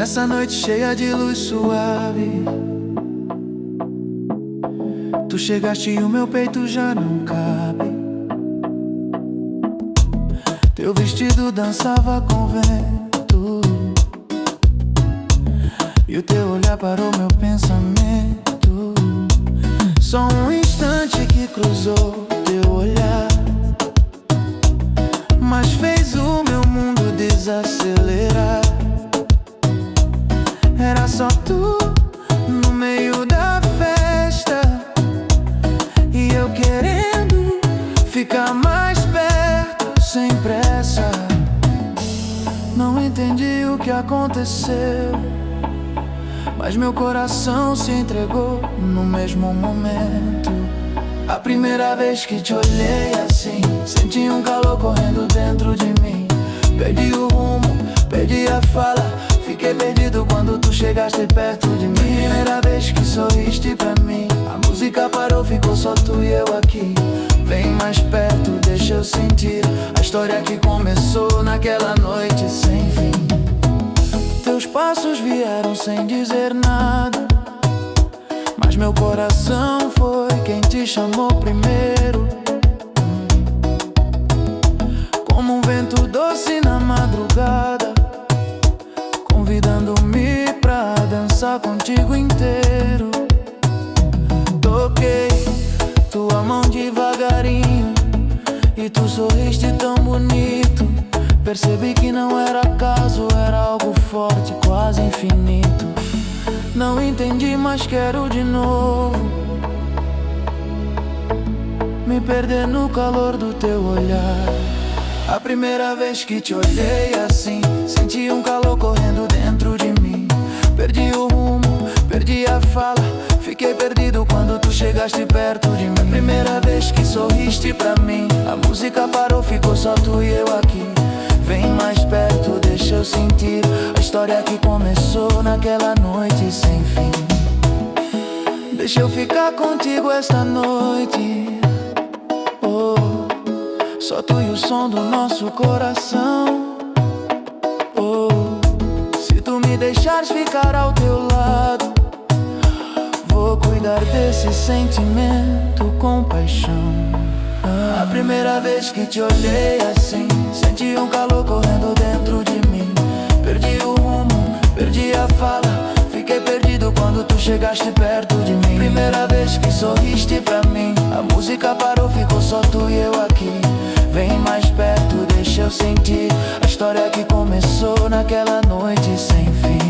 Nessa noite cheia de luz suave, tu chegaste e o meu peito já não cabe. Teu vestido dançava com vento e o teu olhar parou meu pensamento. Só um instante que cruzou teu olhar, mas fez o meu mundo desacelerar. Era só tu no meio da festa e eu querendo ficar mais perto sem pressa. Não entendi o que aconteceu, mas meu coração se entregou no mesmo momento. A primeira vez que te olhei assim, senti um calor correndo dentro de mim. Perdi o rumo, perdi a fala, fiquei perdido quando tu chegaste perto de mim. Primeira vez que sorriste pra mim, a música parou, ficou só tu e eu aqui. Vem mais perto, deixa eu sentir a história que começou naquela noite sem fim. Teus passos vieram sem dizer nada, mas meu coração foi quem te chamou primeiro. Como um vento doce na madrugada, convidando-me pra dançar contigo inteiro. Toquei tua mão devagarinho e tu sorriste tão bonito. Percebi que não era acaso, era algo forte, quase infinito. Não entendi, mas quero de novo me perder no calor do teu olhar. A primeira vez que te olhei assim, senti um calor correndo dentro de mim. Perdi o rumo, perdi a fala, fiquei perdido quando tu chegaste perto de mim. Primeira vez que sorriste pra mim, a música parou, ficou só tu e eu aqui. Vem mais perto, deixa eu sentir a história que começou naquela noite sem fim. Deixa eu ficar contigo esta noite, oh, só tu e o som do nosso coração. Oh, se tu me deixares ficar ao teu lado, vou cuidar desse sentimento com paixão. A primeira vez que te olhei assim, senti um calor correndo dentro de mim. Perdi o rumo, perdi a fala, fiquei perdido quando tu chegaste perto de mim. Primeira vez que sorriste pra mim, a música parou, ficou só tu e eu aqui. Vem mais perto, deixa eu sentir a história que começou naquela noite sem fim.